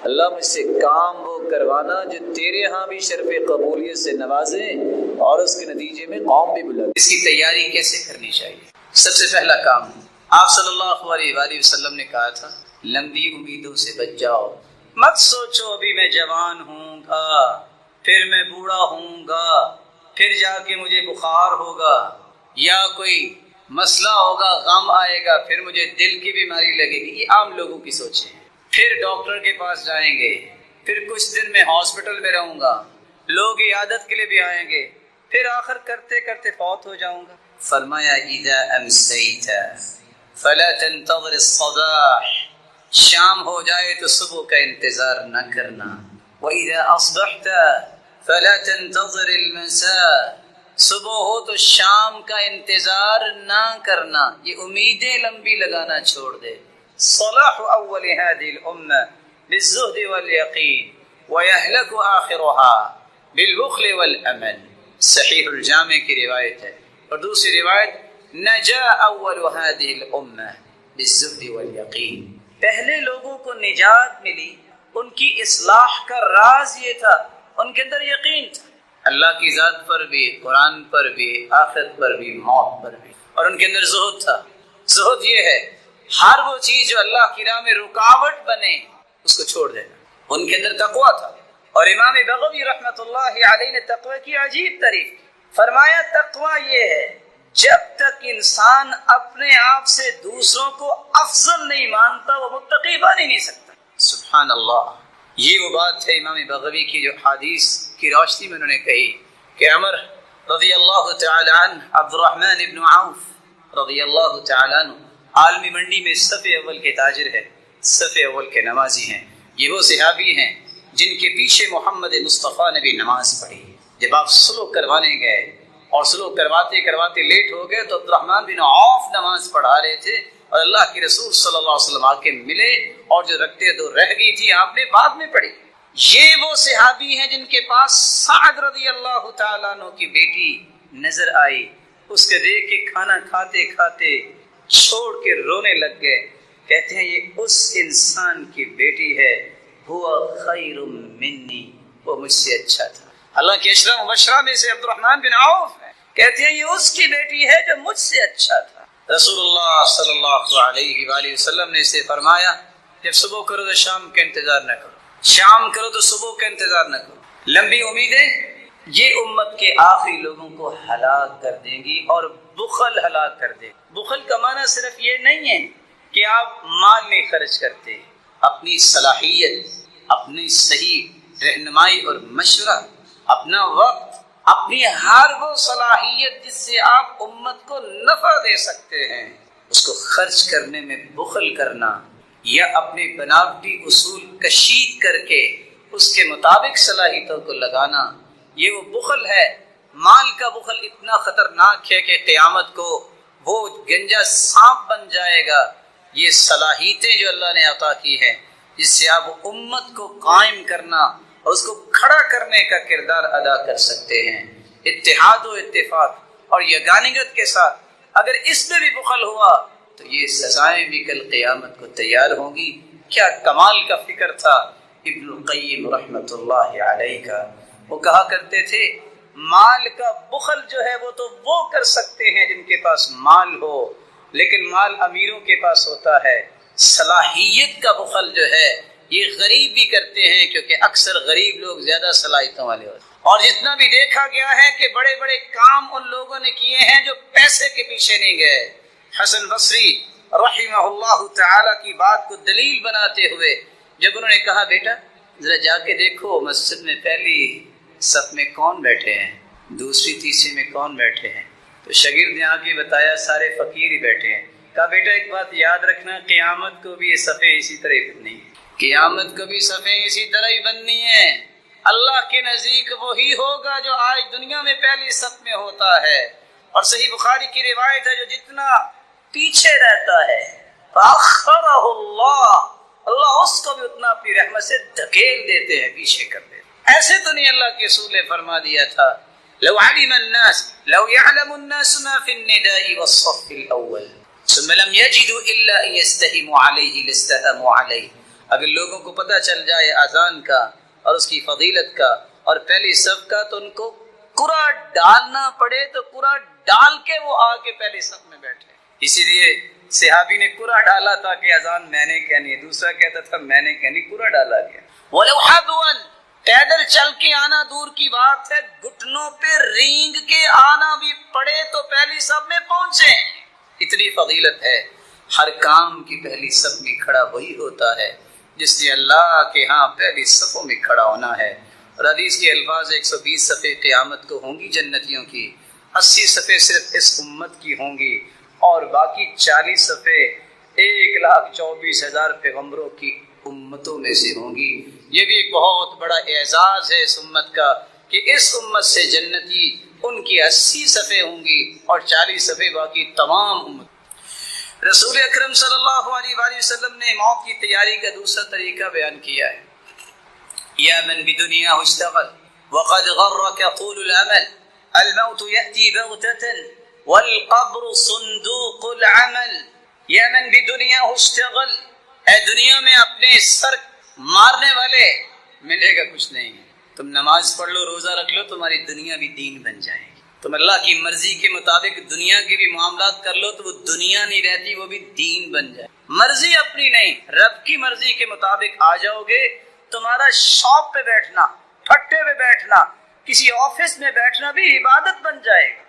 اللہ مجھ سے کام وہ کروانا جو تیرے ہاں بھی شرف قبولیت سے نوازیں اور اس کے نتیجے میں قوم بھی بلند۔ اس کی تیاری کیسے کرنی چاہیے؟ سب سے پہلا کام آپ صلی اللہ علیہ وآلہ وسلم نے کہا تھا لمبی امیدوں سے بچ جاؤ، مت سوچو ابھی میں جوان ہوں گا، پھر میں بوڑھا ہوں گا، پھر جا کے مجھے بخار ہوگا یا کوئی مسئلہ ہوگا، غم آئے گا، پھر مجھے دل کی بیماری لگے گی۔ یہ عام لوگوں کی سوچیں ہیں۔ پھر ڈاکٹر کے پاس جائیں گے، پھر کچھ دن میں ہاسپٹل میں رہوں گا، لوگ عیادت کے لیے بھی آئیں گے، پھر آخر کرتے کرتے فوت ہو جاؤں گا۔ فرمایا اذا امسیت فلا تنتظر الصباح، شام ہو جائے تو صبح کا انتظار نہ کرنا، واذا اصبحت فلا تنتظر المساء، صبح ہو تو شام کا انتظار نہ کرنا، یہ امیدیں لمبی لگانا چھوڑ دے۔ صلاح اول هذه الامه بالزهد واليقين ويهلك آخرها بالبخل والامل، صحیح الجامع کی روایت ہے۔ اور دوسری روایت نجا اول هذه الامه بالزهد واليقين، پہلے لوگوں کو نجات ملی، ان کی اصلاح کا راز یہ تھا، ان کے اندر یقین تھا اللہ کی ذات پر بھی، قرآن پر بھی، آخرت پر بھی، موت پر بھی، اور ان کے اندر زہد تھا۔ زہد یہ ہے ہر وہ چیز جو اللہ کی راہ میں رکاوٹ بنے اس کو چھوڑ دینا۔ ان کے اندر تقویٰ تھا، اور امام بغوی رحمۃ اللہ علیہ نے تقویٰ کی عجیب تعریف فرمایا، تقویٰ یہ ہے جب تک انسان اپنے آپ سے دوسروں کو افضل نہیں مانتا وہ متقی بن ہی نہیں سکتا۔ سبحان اللہ، یہ وہ بات ہے امام بغوی کی جو حدیث کی روشنی میں انہوں نے کہی کہ عمر رضی اللہ تعالی عنہ، عبد الرحمن ابن عوف رضی اللہ تعالی عنہ عالمی منڈی میں صف اول کے تاجر ہیں، صف اول کے نمازی ہیں۔ یہ وہ صحابی ہیں جن کے پیچھے محمد مصطفیٰ نے بھی نماز پڑھی۔ جب آپ سلوک کروانے گئے اور سلوک کرواتے کرواتے لیٹ ہو گئے تو عبد الرحمن بن عوف نماز پڑھا رہے تھے اور اللہ کے رسول صلی اللہ علیہ وسلم آ کے ملے، اور جو رکعتیں دو رہ گئی تھی آپ نے بعد میں پڑھی۔ یہ وہ صحابی ہیں جن کے پاس سعد رضی اللہ تعالیٰ عنہ کی بیٹی نظر آئی، اس کے دیکھ کے کھانا کھاتے کھاتے چھوڑ کے رونے لگ گئے، کہتے ہیں یہ اس انسان کی بیٹی ہے، ہوا خیر منی، وہ مجھ سے اچھا تھا۔ اللہ کے اشرا مبشرہ میں سے عبد الرحمن بن عوف ہے، کہتے ہیں یہ اس کی بیٹی ہے جو مجھ سے اچھا تھا۔ رسول اللہ صلی اللہ علیہ وآلہ وسلم نے اسے فرمایا جب صبح کرو تو شام کا انتظار نہ کرو، شام کرو تو صبح کا انتظار نہ کرو۔ لمبی امیدیں یہ امت کے آخری لوگوں کو ہلاک کر دیں گی اور بخل ہلاک کر دے گی۔ بخل کا معنی صرف یہ نہیں ہے کہ آپ مال نہیں خرچ کرتے، اپنی صلاحیت، اپنی صحیح رہنمائی اور مشورہ، اپنا وقت، اپنی ہر وہ صلاحیت جس سے آپ امت کو نفع دے سکتے ہیں اس کو خرچ کرنے میں بخل کرنا، یا اپنے بناوٹی اصول کشید کر کے اس کے مطابق صلاحیتوں کو لگانا، یہ وہ بخل ہے۔ مال کا بخل اتنا خطرناک ہے کہ قیامت کو وہ گنجا سانپ بن جائے گا۔ یہ صلاحیتیں جو اللہ نے عطا کی ہیں، جس سے آپ امت کو قائم کرنا اور اس کو کھڑا کرنے کا کردار ادا کر سکتے ہیں، اتحاد و اتفاق اور یگانگت کے ساتھ۔ اگر اس میں بھی بخل ہوا تو یہ سزائیں بھی کل قیامت کو تیار ہوں گی۔ کیا کمال کا فکر تھا ابن القیم رحمۃ اللہ علیہ کا۔ وہ کہا کرتے تھے مال کا بخل جو ہے وہ تو وہ کر سکتے ہیں جن کے پاس مال ہو، لیکن مال امیروں کے پاس ہوتا ہے۔ صلاحیت کا بخل جو ہے یہ غریب بھی کرتے ہیں، کیونکہ اکثر غریب لوگ زیادہ صلاحیتوں والے ہوتے ہیں۔ اور جتنا بھی دیکھا گیا ہے کہ بڑے بڑے کام ان لوگوں نے کیے ہیں جو پیسے کے پیچھے نہیں گئے۔ حسن بصری رحمہ اللہ تعالی کی بات کو دلیل بناتے ہوئے جب انہوں نے کہا بیٹا ذرا جا کے دیکھو مسجد میں پہلی صف میں کون بیٹھے ہیں، دوسری تیسری میں کون بیٹھے ہیں، تو شاگرد نے آ کے بتایا سارے فقیر ہی بیٹھے ہیں۔ کہا بیٹا ایک بات یاد رکھنا، قیامت کو بھی یہ صفیں اسی طرح ہی بننی ہے، قیامت کو بھی صفیں اسی طرح ہی بننی ہے۔ اللہ کے نزدیک وہی ہوگا جو آج دنیا میں پہلی صف میں ہوتا ہے۔ اور صحیح بخاری کی روایت ہے جو جتنا پیچھے رہتا ہے فاخرہ اللہ اس کو بھی اتنا اپنی رحمت سے دھکیل دیتے ہیں، پیچھے کر دیتے ہیں۔ ایسے تو نہیں اللہ کے رسول نے فرما دیا تھا لو علم الناس لو يعلم الناس ما في النداء والصف الاول ثم لم يجدوا الا ان يستهموا عليه لاستهموا عليه۔ اگر لوگوں کو پتہ چل جائے اذان کا اور اس کی فضیلت کا اور پہلی صف کا تو ان کو قرآ ڈالنا پڑے تو قرآ ڈال کے وہ آ کے پہلی صف میں بیٹھے۔ اسی لیے صحابی نے قرآ ڈالا تھا کہ اذان میں نے کہنی ہے، دوسرا کہتا تھا میں نے کہنی، قرآ ڈالا گیا۔ وَلَوْ حَبْوًا پیدل چل کے آنا دور کی بات ہے، گھٹنوں پہ رینگ کے آنا بھی پڑے تو پہلی صف میں پہنچے، اتنی فضیلت ہے۔ ہر کام کی پہلی صف میں کھڑا وہی ہوتا ہے جس نے اللہ کے ہاں پہلی صفوں میں کھڑا ہونا ہے۔ اور حدیث کے الفاظ 120 صفیں قیامت کو ہوں گی جنتیوں کی، 80 صفیں صرف اس امت کی ہوں گی اور باقی 40 صفیں 1,24,000 پیغمبروں کی امتوں میں سے ہوں گی۔ یہ بھی ایک بہت بڑا اعزاز ہے اس امت کا کہ اس امت سے جنتی ان کی 80 صفیں ہوں گی اور 40 صفیں باقی تمام امت۔ رسول اکرم صلی اللہ علیہ وآلہ وسلم نے موت کی تیاری کا دوسرا طریقہ بیان کیا ہے۔ یا من بدنیا اشتغل وقد غرك طول الامل الموت يأتي بغتة والقبر صندوق العمل۔ یا من بدنیا اشتغل، اے دنیا میں اپنے سر مارنے والے ملے گا کچھ نہیں۔ تم نماز پڑھ لو، روزہ رکھ لو، تمہاری دنیا بھی دین بن جائے گی۔ تم اللہ کی مرضی کے مطابق دنیا کے بھی معاملات کر لو تو وہ دنیا نہیں رہتی، وہ بھی دین بن جائے۔ مرضی اپنی نہیں، رب کی مرضی کے مطابق آ جاؤ گے، تمہارا شاپ پہ بیٹھنا، پھٹے پہ بیٹھنا، کسی آفس میں بیٹھنا بھی عبادت بن جائے گا۔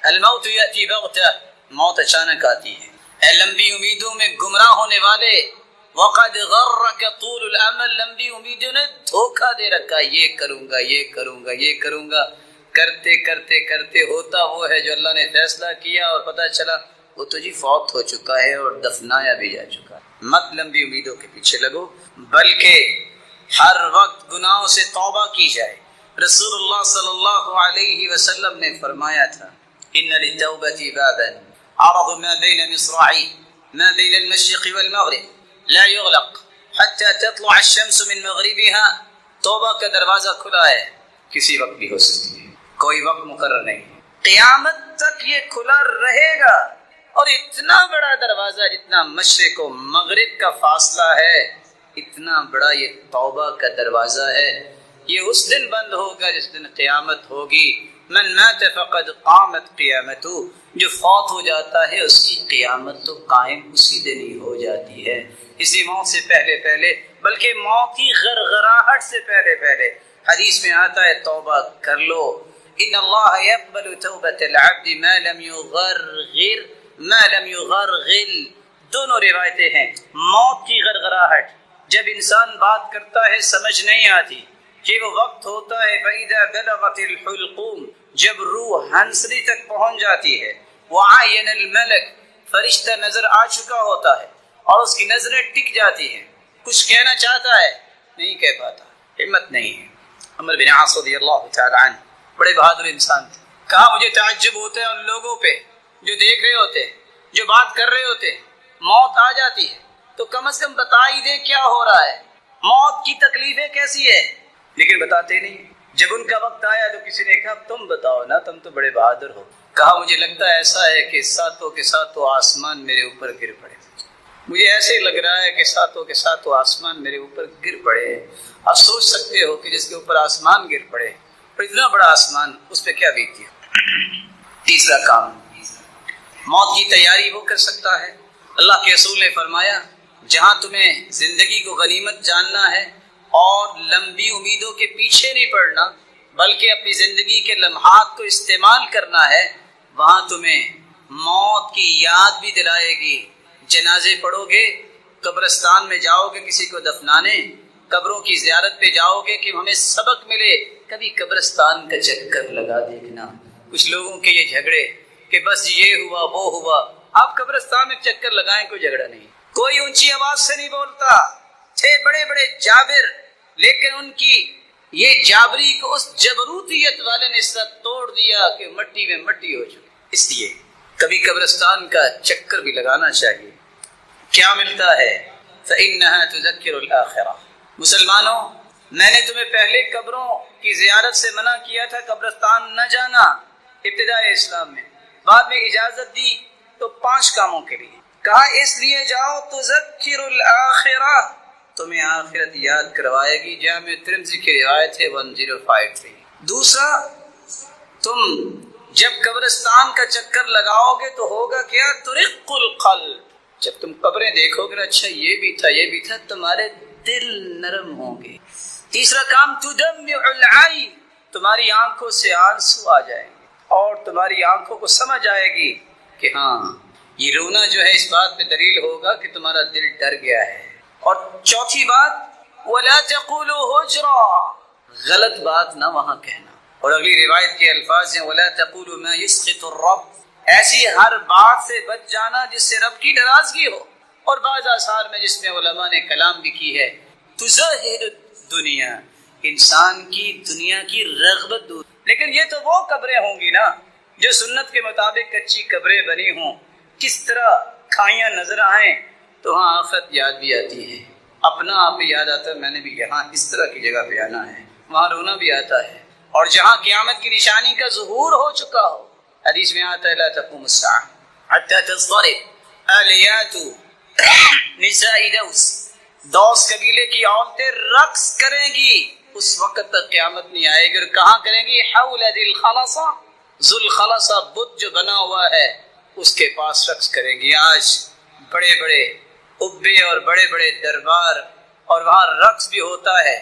الموت یأتی بغتہ، موت اچانک آتی ہے۔ اے لمبی امیدوں میں گمراہ ہونے والے، وقد غرک طول الامل، لمبی امیدوں نے دھوکہ دے رکھا، یہ کروں گا یہ کروں گا یہ کروں گا، کرتے کرتے کرتے ہوتا وہ ہے جو اللہ نے فیصلہ کیا اور پتہ چلا وہ تو جی فوت ہو چکا ہے اور دفنایا بھی جا چکا ہے۔ مت لمبی امیدوں کے پیچھے لگو، بلکہ ہر وقت گناہوں سے توبہ کی جائے۔ رسول اللہ صلی اللہ علیہ وسلم نے فرمایا تھا ان للتوبۃ بابا عرض ما بین مصراعی ما بین المشرق والمغرب لا يغلق حتى تطلع الشمس من مغربها۔ توبہ کا دروازہ کھلا ہے، کسی وقت بھی ہو سکتی ہے، کوئی وقت مقرر نہیں، قیامت تک یہ کھلا رہے گا۔ اور اتنا بڑا دروازہ جتنا مشرق و مغرب کا فاصلہ ہے، اتنا بڑا یہ توبہ کا دروازہ ہے۔ یہ اس دن بند ہوگا جس دن قیامت ہوگی۔ من مات فقد قامت قیامتہ، جو فوت ہو جاتا ہے اس کی قیامت تو قائم اسی دن ہی ہو جاتی ہے، اسی موت سے پہلے پہلے، بلکہ موت کی غرغراہٹ سے پہلے پہلے۔ حدیث میں آتا ہے توبہ کر لو، ان اللہ یقبل توبۃ العبد ما لم یغرغر ما لم یغرغل۔ دونوں روایتیں ہیں۔ موت کی غرغراہٹ، جب انسان بات کرتا ہے سمجھ نہیں آتی کہ وہ وقت ہوتا ہے فَإِذَا بَلَغَتِ الْحُلْقُومِ، جب روح ہنسلی تک پہنچ جاتی ہے، وَعَيَنَ الْمَلَكِ، فرشتہ نظر آ چکا ہوتا ہے اور اس کی نظریں ٹک جاتی ہیں، کچھ کہنا چاہتا ہے نہیں کہہ پاتا، ہمت نہیں ہے۔ عمر بن عاص رضی اللہ تعالی عنہ بڑے بہادر انسان تھے۔ کہا مجھے تعجب ہوتا ہے ان لوگوں پہ جو دیکھ رہے ہوتے، جو بات کر رہے ہوتے، موت آ جاتی ہے تو کم از کم بتا ہی دے کیا ہو رہا ہے، موت کی تکلیفیں کیسی ہے، لیکن بتاتے نہیں۔ جب ان کا وقت آیا تو کسی نے کہا تم بتاؤ نا، تم تو بڑے بہادر ہو۔ کہا مجھے لگتا ہے ایسا ہے کہ ساتوں کے ساتوں آسمان میرے اوپر گر پڑے، مجھے ایسے لگ رہا ہے کہ ساتوں کے ساتوں آسمان میرے اوپر گر پڑے۔ آپ سوچ سکتے ہو کہ جس کے اوپر آسمان گر پڑے اور اتنا بڑا آسمان، اس پہ کیا بیتی ہے۔ تیسرا کام، موت کی تیاری وہ کر سکتا ہے۔ اللہ کے رسول نے فرمایا جہاں تمہیں زندگی کو غنیمت جاننا ہے اور لمبی امیدوں کے پیچھے نہیں پڑنا بلکہ اپنی زندگی کے لمحات کو استعمال کرنا ہے، وہاں تمہیں موت کی یاد بھی دلائے گی۔ جنازے پڑھو گے، قبرستان میں جاؤ گے کسی کو دفنانے، قبروں کی زیارت پہ جاؤ گے کہ ہمیں سبق ملے، کبھی قبرستان کا چکر لگا دیکھنا۔ کچھ لوگوں کے یہ جھگڑے کہ بس یہ ہوا وہ ہوا، آپ قبرستان میں چکر لگائیں، کوئی جھگڑا نہیں، کوئی اونچی آواز سے نہیں بولتا۔ تھے بڑے بڑے جابر، لیکن ان کی یہ جابری کو اس جبروتیت والے نے اس طرح توڑ دیا کہ مٹی میں مٹی ہو چکی۔ اس لیے کبھی قبرستان کا چکر بھی لگانا چاہیے۔ کیا ملتا ہے؟ فَإِنَّهَا تُذَكِّرُ الْآخِرَةَ۔ مسلمانوں، میں نے تمہیں پہلے قبروں کی زیارت سے منع کیا تھا، قبرستان نہ جانا ابتدائی اسلام میں، بعد میں اجازت دی تو 5 کاموں کے لیے کہا، اس لیے جاؤ تذکر الآخرہ، تمہیں آخرت یاد کروائے گی۔ جامع ترمذی کی روایت ہے 1053۔ دوسرا، تم جب قبرستان کا چکر لگاؤ گے تو ہوگا کیا؟ ترق القلب، جب تم قبریں دیکھو گے اچھا یہ بھی تھا یہ بھی تھا، تمہارے دل نرم ہوں گے۔ تیسرا کام، تدمع العین، تمہاری آنکھوں سے آنسو آ جائیں گے اور تمہاری آنکھوں کو سمجھ آئے گی کہ ہاں یہ رونا جو ہے اس بات پہ دلیل ہوگا کہ تمہارا دل ڈر گیا ہے۔ اور چوتھی بات، وَلَا تَقُولُوا هُجْرًا، غلط بات نہ وہاں کہنا۔ اور اگلی روایت کے الفاظ ہیں وَلَا تَقُولُوا مَا يَسْخِطُ الرَّبِّ، ایسی ہر بات سے بچ جانا جس سے رب کی ناراضگی ہو۔ اور بعض آثار میں جس میں علماء نے کلام بھی کی ہے، تُزَهِدُ الدُّنْيَا، انسان کی دنیا کی رغبت دور۔ لیکن یہ تو وہ قبریں ہوں گی نا جو سنت کے مطابق کچی قبریں بنی ہوں، کس طرح کھائیاں نظر آئیں تو وہاں آخرت یاد بھی آتی ہے، اپنا آپ بھی یاد آتا ہے، میں نے بھی یہاں اس طرح کی جگہ پہ آنا ہے، وہاں رونا بھی آتا ہے۔ اور جہاں قیامت کی نشانی کا ظہور ہو چکا ہو، حدیث میں آتا ہے لا تقوم الساعة حتى تضطرب آلیات نساء دوس، دوس قبیلے کی عورتیں رقص کریں گی، اس وقت تک قیامت نہیں آئے گی۔ اور کہاں کریں گی؟ حول ذی الخلصہ، ذو الخلصہ بت جو بنا ہوا ہے اس کے پاس رقص کریں گی۔ آج بڑے بڑے قبے اور بڑے بڑے دربار اور وہاں رقص بھی ہوتا ہے،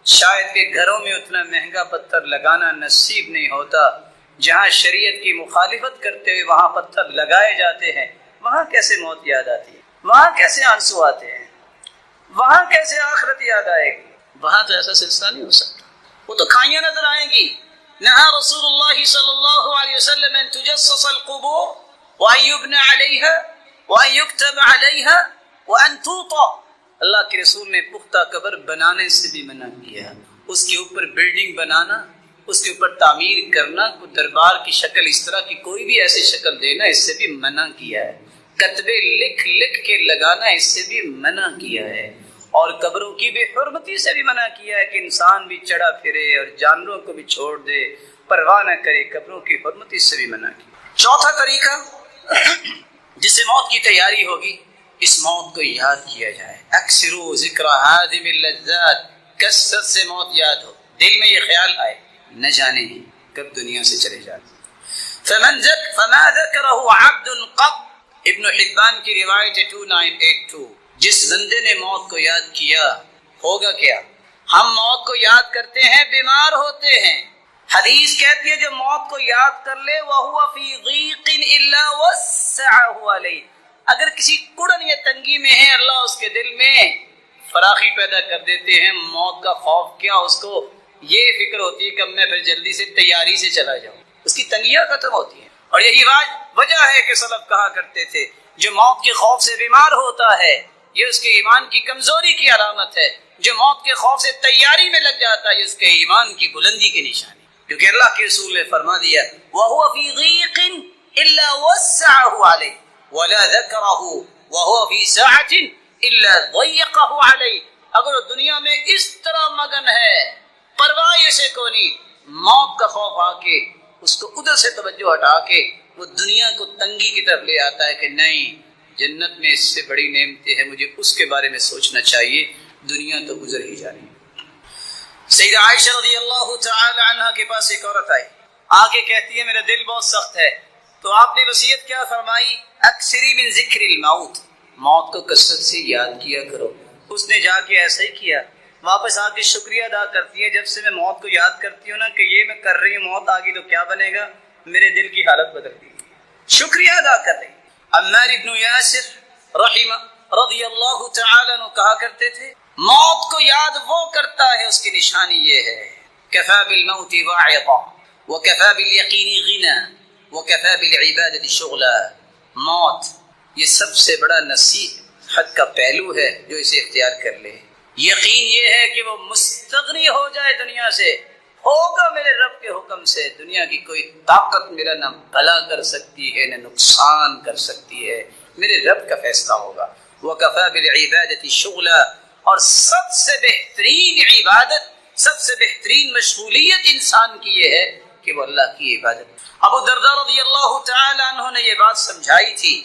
شاید کہ گھروں میں اتنا مہنگا پتھر لگانا نصیب نہیں ہوتا، جہاں شریعت کی مخالفت کرتے ہوئے وہاں پتھر لگائے جاتے ہیں، وہاں کیسے موت یاد آتی ہے، وہاں کیسے آنسو آتے ہیں، وہاں کیسے آخرت یاد آئے گی؟ وہاں تو ایسا سلسلہ نہیں ہو سکتا، وہ تو کھائیاں نظر آئیں گی۔ نہا رسول اللہ صلی اللہ علیہ وسلم ان تجسس القبور وان یبنى علیها وان یکتب علیها وان توطى، اللہ کے رسول نے پختہ قبر بنانے سے بھی منع کیا، اس کے اوپر بلڈنگ بنانا، اس کے اوپر تعمیر کرنا، کوئی دربار کی شکل اس طرح کی کوئی بھی ایسی شکل دینا، اس سے بھی منع کیا ہے، کتبے لکھ لکھ کے لگانا، اس سے بھی منع کیا ہے، اور قبروں کی بے حرمتی سے بھی منع کیا ہے کہ انسان بھی چڑھا پھرے اور جانوروں کو بھی چھوڑ دے، پرواہ نہ کرے، قبروں کی حرمتی سے بھی منع کیا۔ چوتھا طریقہ جس سے موت کی تیاری ہوگی، اس موت کو یاد کیا جائے۔ اکثروا ذکر ہادم اللذات، کثرت سے موت یاد ہو، دل میں یہ خیال آئے نہ جانے کب دنیا سے چلے جائیں۔ فما ذکرہ عبد قط، ابن حبان کی روایت 2982، جس بندے نے موت کو یاد کیا ہوگا کیا؟ ہم موت کو یاد کرتے ہیں بیمار ہوتے ہیں، حدیث کہتی ہے جو موت کو یاد کر لے وَهُوَ فِي ضِيقٍ إِلَّا وَسَّعَهُ عَلَيْهِ، اگر کسی کڑن یا تنگی میں ہے اللہ اس کے دل میں فراخی پیدا کر دیتے ہیں، موت کا خوف کیا اس کو یہ فکر ہوتی ہے کہ میں پھر جلدی سے تیاری سے چلا جاؤں، اس کی تنگیاں ختم ہوتی ہیں۔ اور یہی وجہ ہے کہ سلف کہا کرتے تھے جو موت کے خوف سے بیمار ہوتا ہے یہ اس کے ایمان کی کمزوری کی علامت ہے. جو موت کے خوف سے تیاری میں لگ جاتا ہے یہ اس کے ایمان کی بلندی کی نشانی. کیونکہ اللہ کے رسول نے فرما دیا وَهُوَ فِي ضِيقٍ إِلَّا وَسَّعَهُ عَلَيْهِ وَلَا ذَكَرَهُ وَهُوَ فِي سَعَةٍ إِلَّا ضَيَّقَهُ عَلَيْهِ. اگر وہ دنیا میں اس طرح مگن ہے پرواہ سے کو نہیں، موت کا خوف آ کے اس کو ادھر سے توجہ ہٹا کے وہ دنیا کو تنگی کی طرف لے آتا ہے کہ نہیں، جنت میں اس سے بڑی نعمتیں ہیں، مجھے اس کے بارے میں سوچنا چاہیے، دنیا تو گزر ہی جانی ہے. سیدہ عائشہ رضی اللہ تعالی عنہ کے پاس ایک عورت آئی، آ کے کہتی ہے میرا دل بہت سخت ہے. تو آپ نے وصیت کیا فرمائی؟ اکثری من ذکر الموت، موت کو کثرت سے یاد کیا کرو. اس نے جا کے ایسا ہی کیا، واپس آ کے شکریہ ادا کرتی ہے جب سے میں موت کو یاد کرتی ہوں نا کہ یہ میں کر رہی ہوں، موت آ گئی تو کیا بنے گا، میرے دل کی حالت بدل گئی، شکریہ ادا کر رہی. عمار ابن یاسر رضی اللہ تعالی عنہ کہا کرتے تھے موت کو یاد وہ کرتا ہے اس کی نشانی یہ ہے کفا بالموت واعظا وکفا بالیقین غنا وکفا بالعبادۃ شغلا. موت یہ سب سے بڑا نصیحت کا پہلو ہے جو اسے اختیار کر لے. یقین یہ ہے کہ وہ مستغنی ہو جائے دنیا سے، ہوگا میرے رب کے حکم سے، دنیا کی کوئی طاقت میرا نہ بھلا کر سکتی ہے نہ نقصان کر سکتی ہے، میرے رب کا فیصلہ ہوگا. وَكَفَى بِالْعِبَادَةِ شُغْلًا، اور سب سے بہترین عبادت، سب سے بہترین مشغولیت انسان کی یہ ہے کہ وہ اللہ کی عبادت. ابو درداء رضی اللہ تعالی عنہ نے یہ بات سمجھائی تھی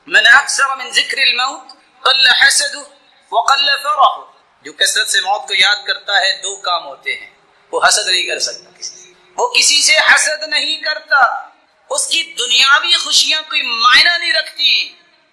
من اکثر من ذکر الموت قل حسدہ وقل فرحہ. جو کثرت سے موت کو یاد کرتا ہے دو کام ہوتے ہیں، وہ حسد نہیں کر سکتا کسی سے، وہ کسی سے حسد نہیں کرتا، اس کی دنیاوی خوشیاں کوئی معنی نہیں رکھتی،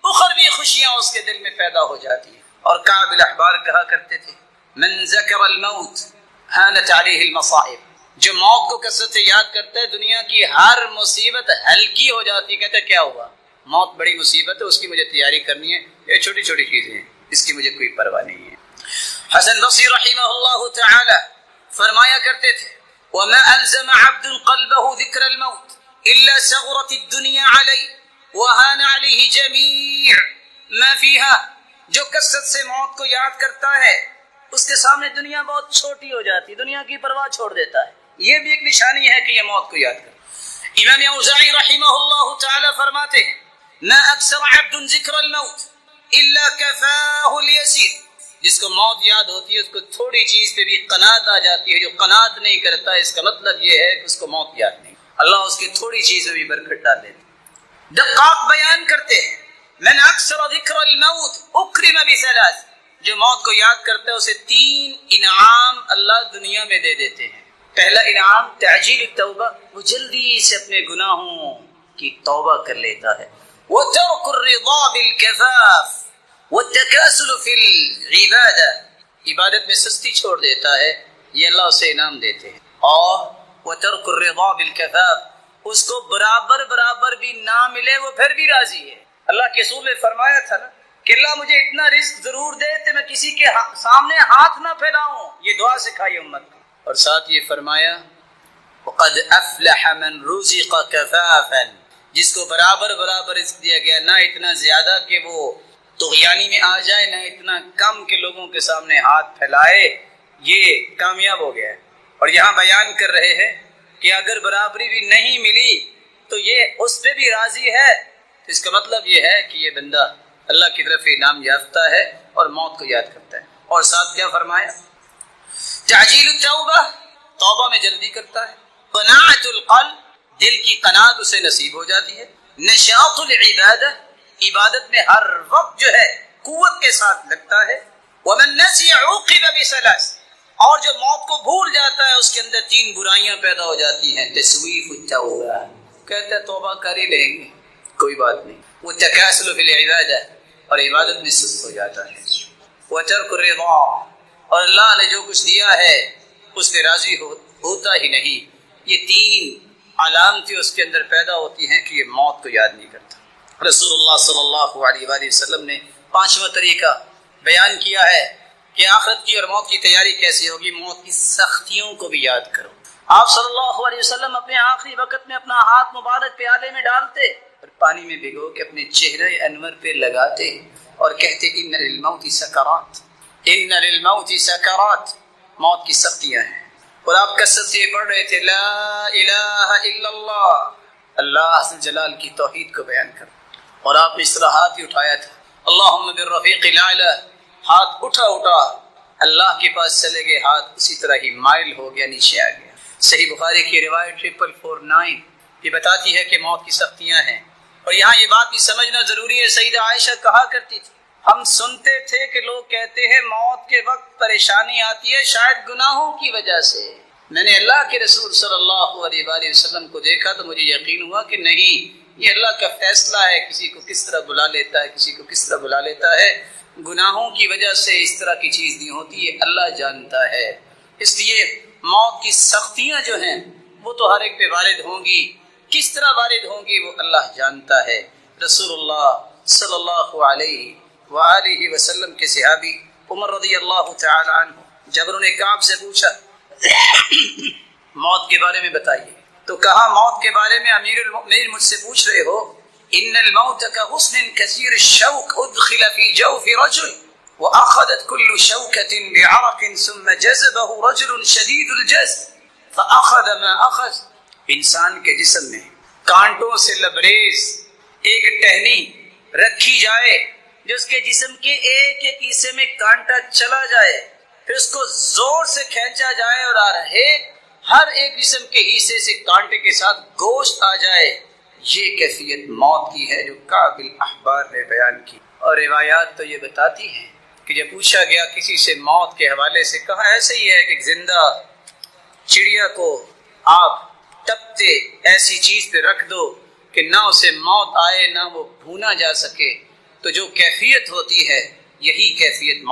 اخروی خوشیاں اس کے دل میں پیدا ہو جاتی ہیں. اور کعب الاحبار کہا کرتے تھے من ذکر الموت ہانت علیہ المصائب، جو موت کو کثرت سے یاد کرتا ہے دنیا کی ہر مصیبت ہلکی ہو جاتی ہے. کہتا ہے کیا ہوا، موت بڑی مصیبت ہے، اس کی مجھے تیاری کرنی ہے، یہ چھوٹی چھوٹی چیزیں ہیں، اس کی مجھے کوئی پرواہ نہیں ہے. حسن بصری رحمہ اللہ تعالی فرمایا کرتے تھے وما الزم عبد قلبه ذکر الموت الا صغرت الدنيا علیہ وهان علیہ جمیع ما فیها. جو کثرت سے موت کو یاد کرتا ہے اس کے سامنے دنیا بہت چھوٹی ہو جاتی، دنیا کی پرواہ چھوڑ دیتا ہے. یہ بھی ایک نشانی ہے کہ یہ موت کو یاد کرتا. امام اوزاعی رحمہ اللہ تعالی فرماتے ہیں ما اکثر عبد ذکر الموت الا کفاہ الیسیر. جس کو موت یاد ہوتی ہے اس کو تھوڑی چیز پہ بھی قناعت آ جاتی ہے، جو قناعت نہیں کرتا اس کا مطلب یہ ہے کہ اس کو موت یاد نہیں. اللہ اس کی تھوڑی چیز میں بھی برکت ڈال دیتے. دقاق بیان کرتے ہیں من اکثر ذکر الموت اکرم بثلاث، جو موت کو یاد کرتا ہے اسے 3 انعام اللہ دنیا میں دے دیتے ہیں. پہلا انعام تعجیل التوبہ، وہ جلدی سے اپنے گناہوں کی توبہ کر لیتا ہے. وترک الرضا بالکفاف والتکاسل فی العبادہ، عبادت میں سستی چھوڑ دیتا ہے، یہ اللہ اسے انعام دیتے ہیں. اور وترک الرضا بالکفاف، اس کو برابر برابر بھی نہ ملے وہ پھر بھی راضی ہے. اللہ کے رسول نے فرمایا تھا نا کہ اللہ مجھے اتنا رزق ضرور دے کہ میں کسی کے سامنے ہاتھ نہ پھیلاؤں، یہ دعا سکھائی امت کو. اور ساتھ یہ فرمایا وقد افلح من رزق کفافا، جس کو برابر برابر رزق دیا گیا، نہ اتنا زیادہ کہ وہ طغیانی میں آ جائے نہ اتنا کم کہ لوگوں کے سامنے ہاتھ پھیلائے، یہ کامیاب ہو گیا ہے. اور یہاں بیان کر رہے ہیں کہ اگر برابری بھی نہیں ملی تو یہ اس پہ بھی راضی ہے، تو اس کا مطلب یہ ہے کہ یہ بندہ اللہ کی طرف انعام یافتہ ہے اور موت کو یاد کرتا ہے. اور ساتھ کیا فرمایا تعجیل التوبہ، توبہ میں جلدی کرتا ہے. قناعت القلب، دل کی قناعت اسے نصیب ہو جاتی ہے. نشاط العبادہ، عبادت میں ہر وقت جو ہے قوت کے ساتھ لگتا ہے. ومن نسی عوقب بثلاث، اور جو موت کو بھول جاتا ہے اس کے اندر 3 برائیاں پیدا ہو جاتی ہیں. تسویف التوبہ، کہتا ہے توبہ کر ہی لیں گے کوئی بات نہیں. وہ تکاسل فی العبادہ، اور عبادت میں سست ہو جاتا ہے. وترک الرضا، اور اللہ نے جو کچھ دیا ہے اس پہ راضی ہوتا ہی نہیں. یہ 3 علامتیں اس کے اندر پیدا ہوتی ہیں کہ یہ موت کو یاد نہیں کرتا. رسول اللہ صلی اللہ علیہ وآلہ وسلم نے 5واں طریقہ بیان کیا ہے کہ آخرت کی اور موت کی تیاری کیسے ہوگی. موت کی سختیوں کو بھی یاد کرو. آپ صلی اللہ علیہ وسلم اپنے آخری وقت میں اپنا ہاتھ مبارک پیالے میں ڈالتے اور پانی میں بھگو کے اپنے چہرے انور پہ لگاتے اور کہتے ان للموت سکرات، ان للموت سکرات، موت کی سختیاں ہیں۔ اور آپ کثرت سے پڑھ رہے تھے لا الہ الا اللہ، اللہ عز جلال کی توحید کو بیان کر، اور آپ نے اس طرح ہاتھ بھی اٹھایا تھا اللہم بالرفیق الاعلی، ہاتھ اٹھا اللہ کے پاس چلے گئے، ہاتھ اسی طرح ہی مائل ہو گیا، نیچے آ گیا۔ صحیح بخاری کی روایت 4449 یہ بتاتی ہے کہ موت کی سختیاں ہیں۔ اور یہاں یہ بات بھی سمجھنا ضروری ہے، سیدہ عائشہ کہا کرتی تھی ہم سنتے تھے کہ لوگ کہتے ہیں موت کے وقت پریشانی آتی ہے شاید گناہوں کی وجہ سے، میں نے اللہ کے رسول صلی اللہ علیہ وآلہ وسلم کو دیکھا تو مجھے یقین ہوا کہ نہیں، یہ اللہ کا فیصلہ ہے، کسی کو کس طرح بلا لیتا ہے، کسی کو کس طرح بلا لیتا ہے، گناہوں کی وجہ سے اس طرح کی چیز نہیں ہوتی ہے، اللہ جانتا ہے۔ اس لیے موت کی سختیاں جو ہیں وہ تو ہر ایک پہ وارد ہوں گی، کس طرح وارد ہوں گی وہ اللہ جانتا ہے۔ رسول اللہ صلی اللہ علیہ وآلہ وسلم کے صحابی عمر رضی اللہ تعالی عنہ جب انہوں نے کعب سے پوچھا موت کے بارے میں بتائیے، تو کہا موت کے بارے میں امیر المؤمنین مجھ سے پوچھ رہے ہو، ان الموت كغصن كثير الشوك ادخل في جوف رجل واخذت كل شوكة بعرق ثم جذبه رجل شديد الجذب فاخذ ما اخذ۔ انسان کے جسم میں کانٹوں سے لبریز ایک ٹہنی رکھی جائے جو اس کے جسم کے ایک ایک حصے میں کانٹا چلا جائے، پھر اس کو زور سے کھینچا جائے اور ہر ایک جسم کے حصے سے کانٹے کے ساتھ گوشت آ جائے، یہ کیفیت موت کی ہے جو کعب الاحبار نے بیان کی۔ اور روایات تو یہ بتاتی ہیں کہ جب پوچھا گیا کسی سے موت کے حوالے سے، کہا ایسے ہی ہے کہ زندہ چڑیا کو آپ تپتے ایسی چیز پہ رکھ دو کہ نہ اسے موت آئے نہ وہ بھونا جا سکے، تو جو کیفیت ہوتی ہے یہی کیفیت موت